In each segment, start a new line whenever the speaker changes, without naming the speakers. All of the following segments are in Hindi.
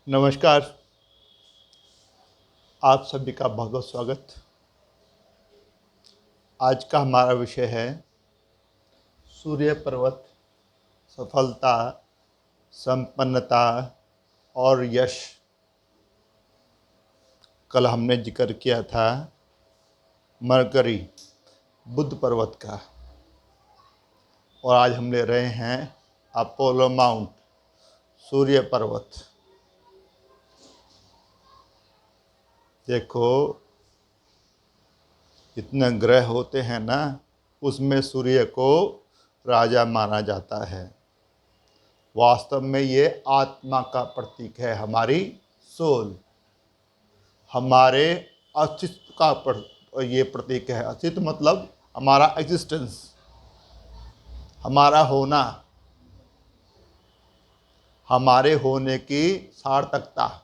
नमस्कार। आप सभी का बहुत बहुत स्वागत। आज का हमारा विषय है सूर्य पर्वत, सफलता, संपन्नता और यश। कल हमने जिक्र किया था मरकरी, बुध पर्वत का, और आज हम ले रहे हैं अपोलो माउंट, सूर्य पर्वत। देखो, जितने ग्रह होते हैं ना, उसमें सूर्य को राजा माना जाता है। वास्तव में ये आत्मा का प्रतीक है, हमारी सोल, हमारे अस्तित्व का ये प्रतीक है। अस्तित्व मतलब हमारा एग्जिस्टेंस, हमारा होना, हमारे होने की सार्थकता।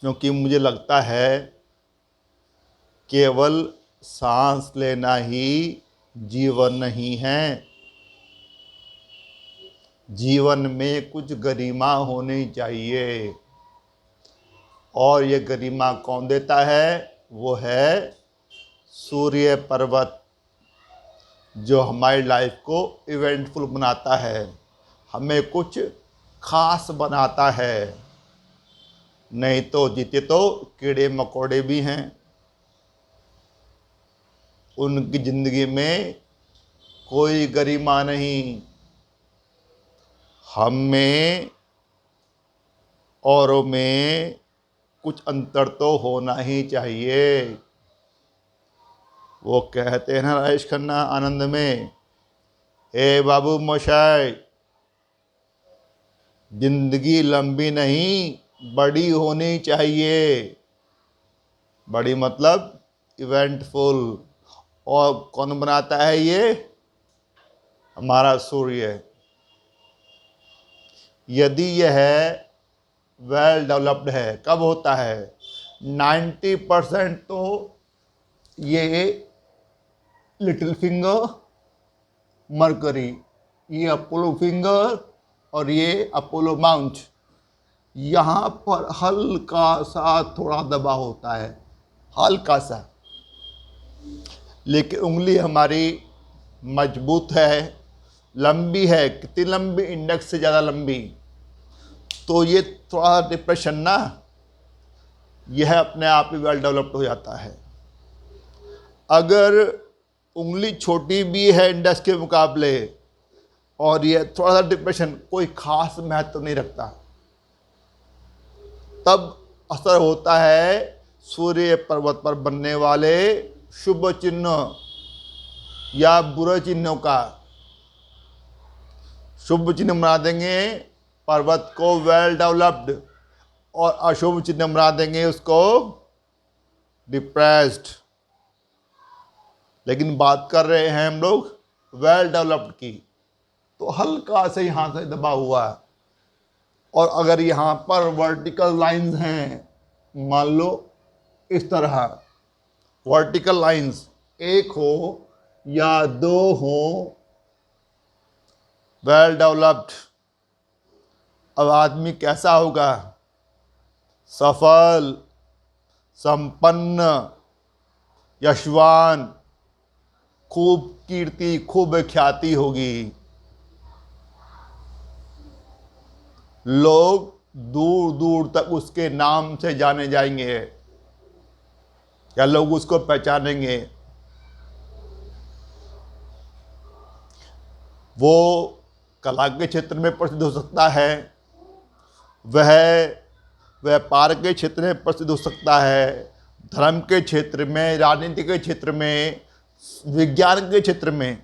क्योंकि मुझे लगता है केवल सांस लेना ही जीवन नहीं है। जीवन में कुछ गरिमा होनी चाहिए, और ये गरिमा कौन देता है? वो है सूर्य पर्वत, जो हमारी लाइफ को इवेंटफुल बनाता है, हमें कुछ खास बनाता है। नहीं तो जीते तो कीड़े मकोड़े भी हैं, उनकी ज़िंदगी में कोई गरिमा नहीं। हम में औरों में कुछ अंतर तो होना ही चाहिए। वो कहते हैं ना राजेश खन्ना आनंद में, हे बाबू मोशाय, जिंदगी लंबी नहीं बड़ी होनी चाहिए। बड़ी मतलब इवेंटफुल। और कौन बनाता है ये? हमारा सूर्य। यदि यह वेल डेवलप्ड है, कब होता है? 90% तो ये लिटिल फिंगर मरकरी, ये अपोलो फिंगर और ये अपोलो माउंट, यहाँ पर हल्का सा थोड़ा दबाव होता है, हल्का सा। लेकिन उंगली हमारी मजबूत है, लंबी है। कितनी लंबी? इंडेक्स से ज़्यादा लंबी। तो ये थोड़ा डिप्रेशन ना, यह अपने आप ही वेल डेवलप्ड हो जाता है। अगर उंगली छोटी भी है इंडेक्स के मुकाबले और ये थोड़ा सा डिप्रेशन, कोई खास महत्व नहीं रखता। तब असर होता है सूर्य पर्वत पर बनने वाले शुभ चिन्ह या बुरे चिन्हों का। शुभ चिन्ह बना देंगे पर्वत को वेल डेवलप्ड, और अशुभ चिन्ह बना देंगे उसको डिप्रेस्ड। लेकिन बात कर रहे हैं हम लोग वेल डेवलप्ड की। तो हल्का से यहाँ से दबा हुआ है, और अगर यहाँ पर वर्टिकल लाइंस हैं, मान लो इस तरह वर्टिकल लाइंस, एक हो या दो हो, वेल डेवलप्ड, अब आदमी कैसा होगा? सफल, संपन्न, यशवान, खूब कीर्ति, खूब ख्याति होगी। लोग दूर दूर तक उसके नाम से जाने जाएंगे, या लोग उसको पहचानेंगे। वो कला के क्षेत्र में प्रसिद्ध हो सकता है, वह व्यापार के क्षेत्र में प्रसिद्ध हो सकता है, धर्म के क्षेत्र में, राजनीति के क्षेत्र में, विज्ञान के क्षेत्र में,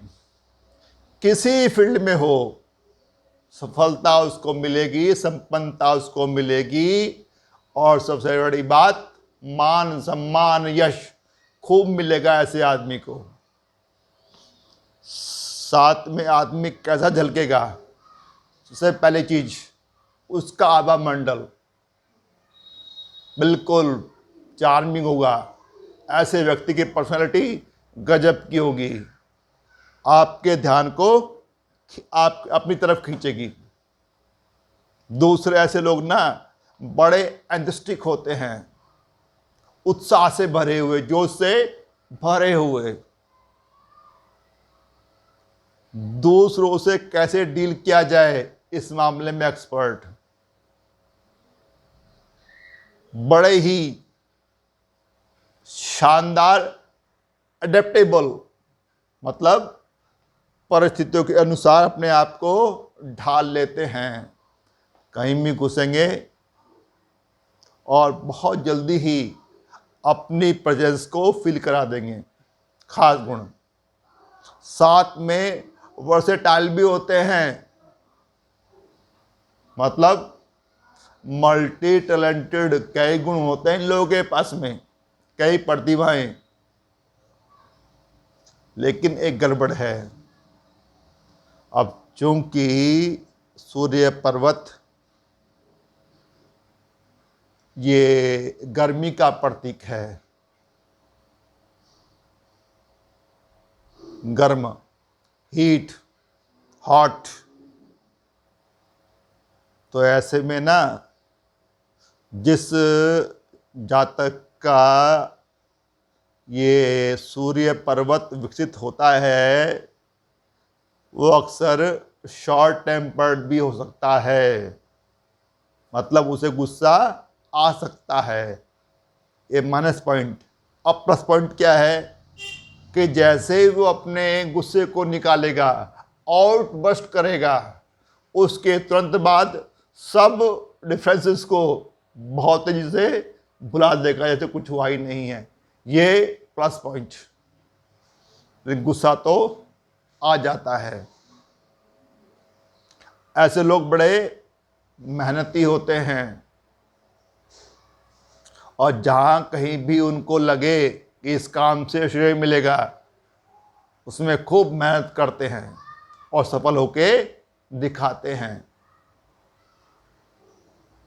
किसी फील्ड में हो, सफलता उसको मिलेगी, संपन्नता उसको मिलेगी, और सबसे बड़ी बात, मान सम्मान यश खूब मिलेगा ऐसे आदमी को। साथ में आदमी कैसा झलकेगा? सबसे पहली चीज, उसका आभा मंडल बिल्कुल चार्मिंग होगा। ऐसे व्यक्ति की पर्सनालिटी गजब की होगी, आपके ध्यान को आप अपनी तरफ खींचेगी। दूसरे ऐसे लोग ना बड़े एंथुसियास्टिक होते हैं, उत्साह से भरे हुए, जोश से भरे हुए। दूसरों से कैसे डील किया जाए इस मामले में एक्सपर्ट। बड़े ही शानदार अडेप्टेबल, मतलब परिस्थितियों के अनुसार अपने आप को ढाल लेते हैं। कहीं भी घुसेंगे और बहुत जल्दी ही अपनी प्रेजेंस को फील करा देंगे। खास गुण। साथ में वर्सेटाइल भी होते हैं, मतलब मल्टी टैलेंटेड। कई गुण होते हैं इन लोगों के पास में, कई प्रतिभाएं। लेकिन एक गड़बड़ है। अब चूंकि सूर्य पर्वत ये गर्मी का प्रतीक है, गर्म, हीट, हॉट, तो ऐसे में ना जिस जातक का ये सूर्य पर्वत विकसित होता है वो अक्सर शॉर्ट टेम्पर्ड भी हो सकता है, मतलब उसे गुस्सा आ सकता है। ये माइनस पॉइंट। अब प्लस पॉइंट क्या है कि जैसे ही वो अपने गुस्से को निकालेगा, आउटबर्स्ट करेगा, उसके तुरंत बाद सब डिफरेंसेस को बहुत तेजी से भुला देगा, जैसे कुछ हुआ ही नहीं है। ये प्लस पॉइंट। गुस्सा तो आ जाता है। ऐसे लोग बड़े मेहनती होते हैं और जहां कहीं भी उनको लगे कि इस काम से श्रेय मिलेगा, उसमें खूब मेहनत करते हैं और सफल होके दिखाते हैं।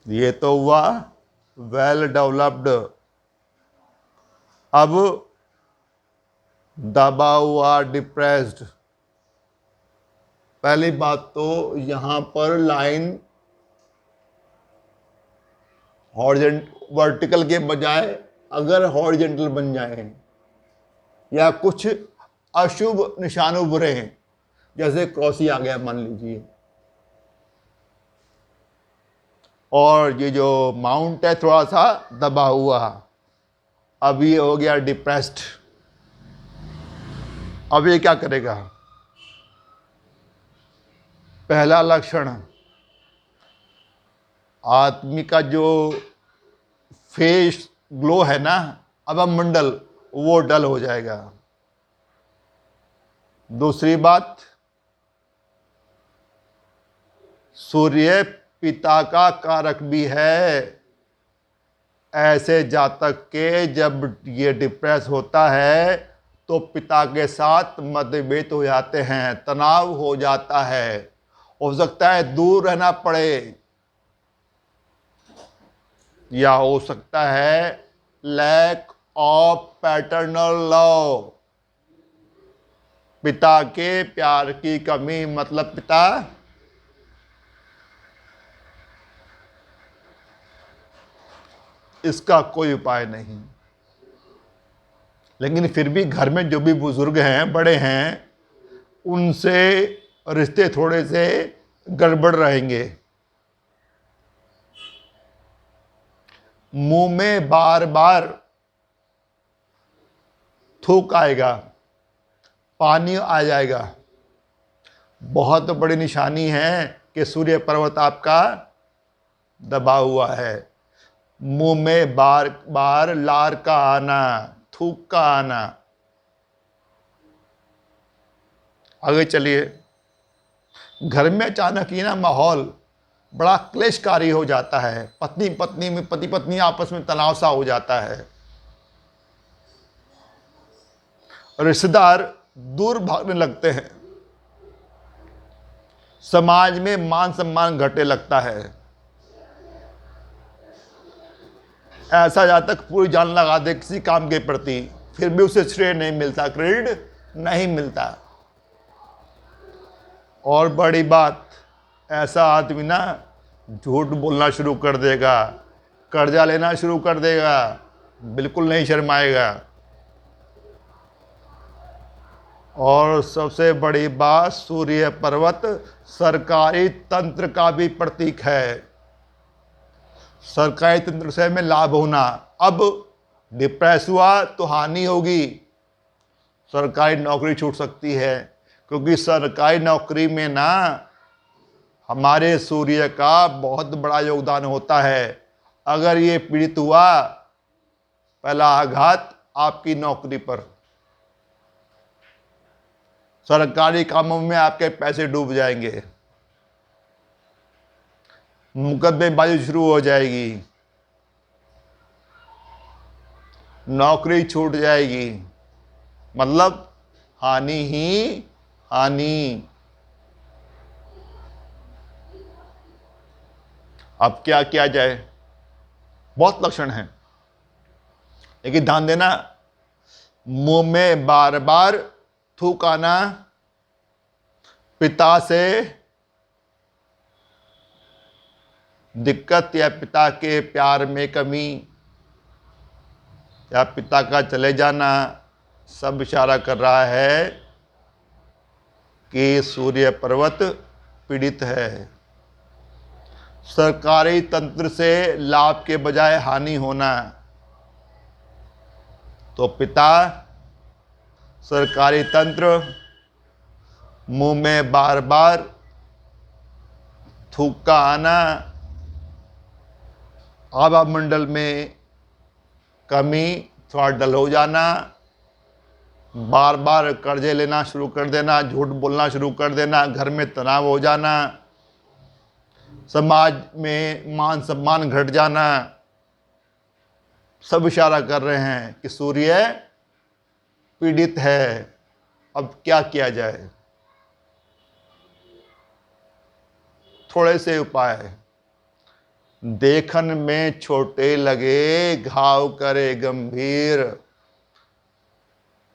ये तो हुआ वेल डेवलप्ड। अब दबा हुआ, डिप्रेस्ड। पहली बात तो यहां पर लाइन वर्टिकल के बजाय अगर हॉरिजेंटल बन जाए या कुछ अशुभ निशान उभरे हैं, जैसे क्रॉस ही आ गया मान लीजिए, और ये जो माउंट है थोड़ा सा दबा हुआ, अब ये हो गया डिप्रेस्ड। अब ये क्या करेगा? पहला लक्षण, आदमी का जो फेस ग्लो है ना, अब मंडल, वो डल हो जाएगा। दूसरी बात, सूर्य पिता का कारक भी है। ऐसे जातक के जब ये डिप्रेस होता है तो पिता के साथ मतभेद हो जाते हैं, तनाव हो जाता है, हो सकता है दूर रहना पड़े, या हो सकता है लैक ऑफ पैटर्नल लव, पिता के प्यार की कमी, मतलब पिता इसका कोई उपाय नहीं। लेकिन फिर भी घर में जो भी बुजुर्ग हैं, बड़े हैं, उनसे रिश्ते थोड़े से गड़बड़ रहेंगे। मुंह में बार बार थूक आएगा, पानी आ जाएगा। बहुत बड़ी निशानी है कि सूर्य पर्वत आपका दबा हुआ है। मुंह में बार बार लार का आना, थूक का आना। आगे चलिए। घर में अचानक ही ना माहौल बड़ा क्लेशकारी हो जाता है, पत्नी पत्नी में, पति पत्नी आपस में तनाव सा हो जाता है, रिश्तेदार दूर भागने लगते हैं, समाज में मान सम्मान घटने लगता है। ऐसा जातक पूरी जान लगा दे किसी काम के प्रति, फिर भी उसे श्रेय नहीं मिलता, क्रेडिट नहीं मिलता। और बड़ी बात, ऐसा आदमी ना झूठ बोलना शुरू कर देगा, कर्जा लेना शुरू कर देगा, बिल्कुल नहीं शर्माएगा। और सबसे बड़ी बात, सूर्य पर्वत सरकारी तंत्र का भी प्रतीक है। सरकारी तंत्र से में लाभ होना। अब डिप्रेस हुआ तो हानि होगी, सरकारी नौकरी छूट सकती है, क्योंकि सरकारी नौकरी में ना हमारे सूर्य का बहुत बड़ा योगदान होता है। अगर ये पीड़ित हुआ, पहला आघात आपकी नौकरी पर, सरकारी कामों में आपके पैसे डूब जाएंगे, मुकदमेबाजी शुरू हो जाएगी, नौकरी छूट जाएगी, मतलब हानि ही हानि। अब क्या किया जाए? बहुत लक्षण हैं, लेकिन ध्यान देना, मुंह में बार बार थूक आना, पिता से दिक्कत या पिता के प्यार में कमी या पिता का चले जाना, सब इशारा कर रहा है कि सूर्य पर्वत पीड़ित है। सरकारी तंत्र से लाभ के बजाय हानि होना, तो पिता, सरकारी तंत्र, मुंह में बार बार थूक का आना, आभा मंडल में कमी, थोड़ा डल हो जाना, बार बार कर्जे लेना शुरू कर देना, झूठ बोलना शुरू कर देना, घर में तनाव हो जाना, समाज में मान सम्मान घट जाना, सब इशारा कर रहे हैं कि सूर्य पीड़ित है। अब क्या किया जाए? थोड़े से उपाय। देखन में छोटे लगे, घाव करे गंभीर।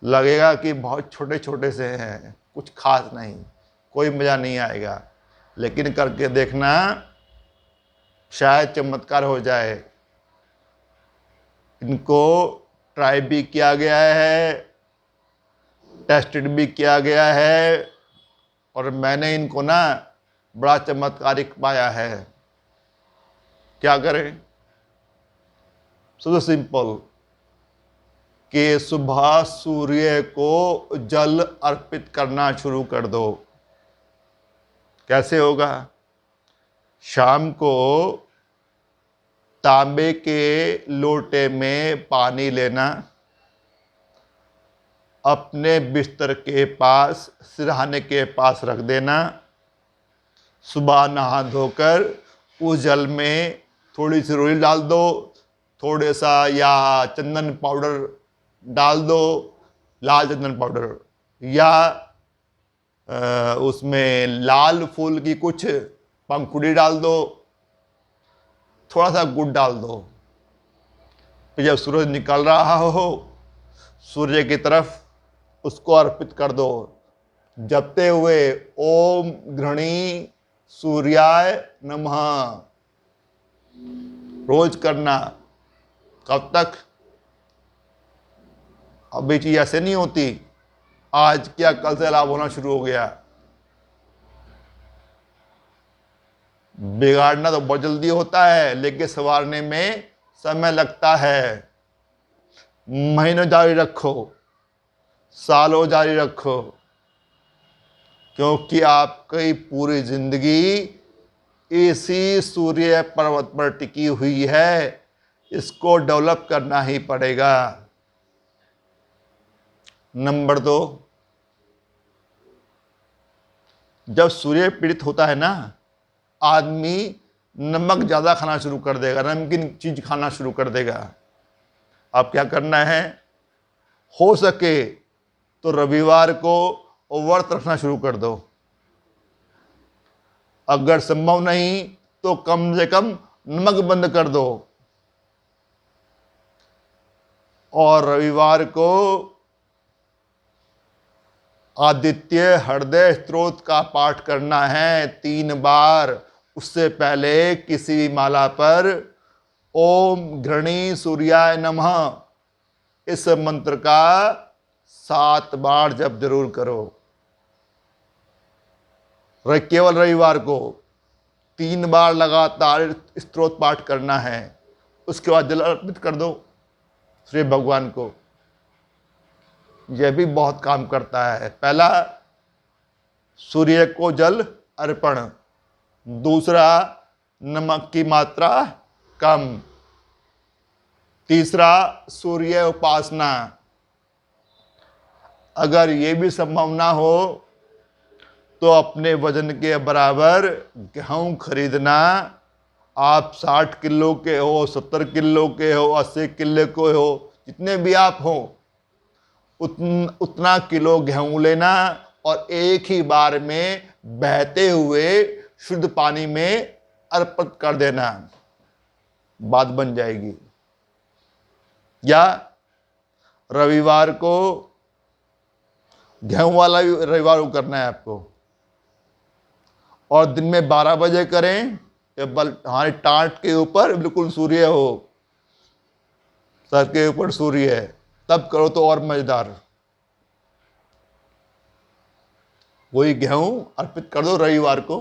लगेगा कि बहुत छोटे छोटे से हैं, कुछ खास नहीं, कोई मजा नहीं आएगा, लेकिन करके देखना, शायद चमत्कार हो जाए। इनको ट्राई भी किया गया है, टेस्टेड भी किया गया है, और मैंने इनको ना बड़ा चमत्कारिक पाया है। क्या करें? सबसे सिंपल कि सुबह सूर्य को जल अर्पित करना शुरू कर दो। कैसे होगा? शाम को तांबे के लोटे में पानी लेना, अपने बिस्तर के पास, सिरहाने के पास रख देना, सुबह नहा धोकर उस जल में थोड़ी सी रोली डाल दो, थोड़े सा या चंदन पाउडर डाल दो, लाल चंदन पाउडर, या उसमें लाल फूल की कुछ पंखुड़ी डाल दो, थोड़ा सा गुड़ डाल दो। फिर जब सूरज निकल रहा हो, सूर्य की तरफ उसको अर्पित कर दो, जपते हुए ओम घृणी सूर्याय नमः। रोज करना। कब तक? अभी चीज ऐसे नहीं होती, आज क्या कल से लाभ होना शुरू हो गया। बिगाड़ना तो बहुत जल्दी होता है, लेकिन संवारने में समय लगता है। महीनों जारी रखो, सालों जारी रखो, क्योंकि आपकी पूरी जिंदगी इसी सूर्य पर्वत पर टिकी हुई है। इसको डेवलप करना ही पड़ेगा। नंबर 2, जब सूर्य पीड़ित होता है ना, आदमी नमक ज़्यादा खाना शुरू कर देगा, नमकीन चीज खाना शुरू कर देगा। अब क्या करना है? हो सके तो रविवार को व्रत रखना शुरू कर दो। अगर संभव नहीं तो कम से कम नमक बंद कर दो, और रविवार को आदित्य हृदय स्तोत्र का पाठ करना है 3 बार। उससे पहले किसी भी माला पर ओम घृणी सूर्याय नमः इस मंत्र का 7 बार जप जरूर करो। केवल रविवार को 3 बार लगातार स्तोत्र पाठ करना है। उसके बाद जल अर्पित कर दो श्री भगवान को। यह भी बहुत काम करता है। पहला, सूर्य को जल अर्पण। दूसरा, नमक की मात्रा कम। तीसरा, सूर्य उपासना। अगर ये भी संभव ना हो तो अपने वजन के बराबर गेहूं खरीदना। आप 60 किलो के हो, 70 किलो के हो, 80 किलो के हो, जितने भी आप हो उतना किलो गेहूं लेना और एक ही बार में बहते हुए शुद्ध पानी में अर्पित कर देना। बात बन जाएगी। या रविवार को गेहूं वाला रविवार को करना है आपको, और दिन में 12 बजे करें। हमारी टाट के ऊपर बिल्कुल सूर्य हो, सर के ऊपर सूर्य है, तब करो तो और मजेदार। वही गेहूं अर्पित कर दो रविवार को।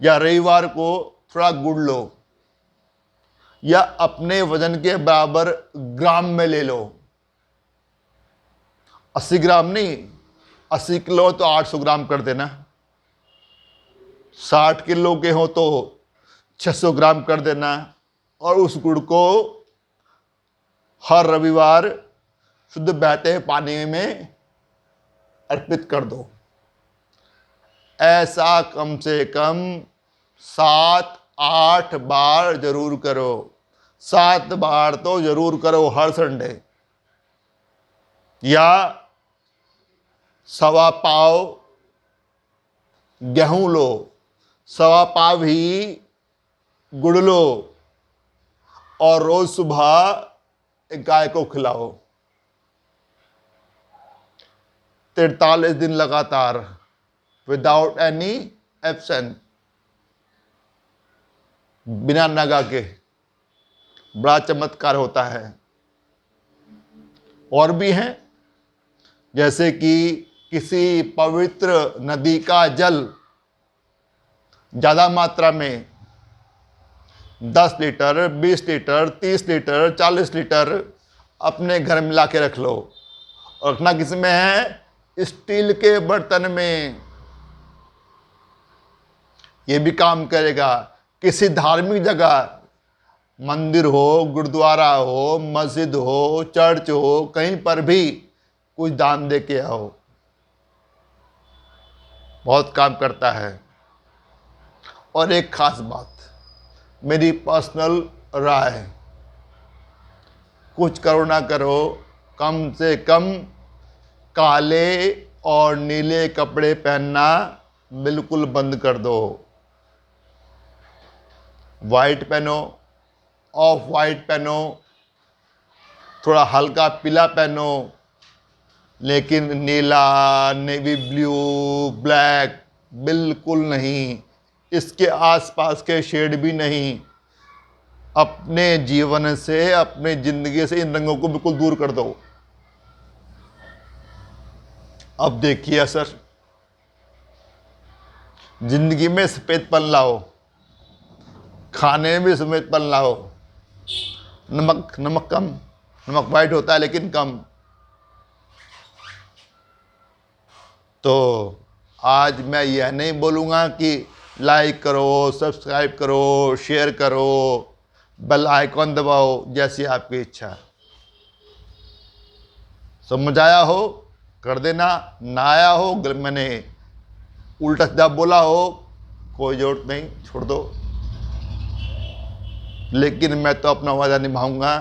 या रविवार को थोड़ा गुड़ लो, या अपने वजन के बराबर ग्राम में ले लो। 80 ग्राम नहीं, 80 किलो तो 800 ग्राम कर देना। 60 किलो के हो तो 600 ग्राम कर देना। और उस गुड़ को हर रविवार शुद्ध बहते पानी में अर्पित कर दो। ऐसा कम से कम 7-8 बार जरूर करो। 7 बार तो जरूर करो हर संडे। या 1.25 पाव गेहूं लो, 1.25 पाव ही गुड़ लो, और रोज सुबह एक गाय को खिलाओ। 43 दिन लगातार, विदाउट एनी एब्सेंट, बिना नगा के। बड़ा चमत्कार होता है। और भी हैं, जैसे कि किसी पवित्र नदी का जल ज़्यादा मात्रा में 10 लीटर, 20 लीटर, 30 लीटर, 40 लीटर अपने घर में ला के रख लो। और रखना किस में है? स्टील के बर्तन में। ये भी काम करेगा। किसी धार्मिक जगह, मंदिर हो, गुरुद्वारा हो, मस्जिद हो, चर्च हो, कहीं पर भी कुछ दान दे के आओ, बहुत काम करता है। और एक खास बात, मेरी पर्सनल राय, कुछ करो ना करो, कम से कम काले और नीले कपड़े पहनना बिल्कुल बंद कर दो। वाइट पहनो, ऑफ वाइट पहनो, थोड़ा हल्का पीला पहनो, लेकिन नीला, नेवी ब्लू, ब्लैक बिल्कुल नहीं। इसके आसपास के शेड भी नहीं। अपने जीवन से, अपने जिंदगी से इन रंगों को बिल्कुल दूर कर दो। अब देखिए असर। जिंदगी में सफेदपन लाओ, खाने में भी सफेदपन लाओ। नमक कम, नमक वाइट होता है लेकिन कम। तो आज मैं यह नहीं बोलूँगा कि लाइक करो, सब्सक्राइब करो, शेयर करो, बेल आइकॉन दबाओ, जैसी आपकी इच्छा। समझ आया हो कर देना, ना आया हो, मैंने उल्टा सीधा बोला हो, कोई जरूरत नहीं, छोड़ दो। लेकिन मैं तो अपना वादा निभाऊंगा।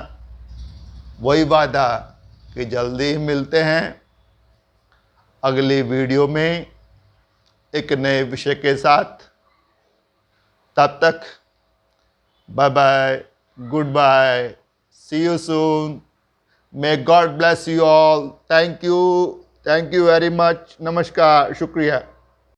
वही वादा कि जल्दी ही मिलते हैं अगली वीडियो में एक नए विषय के साथ। तब तक bye bye, good bye, see you soon, may God bless you all. Thank you very much, नमस्कार, शुक्रिया।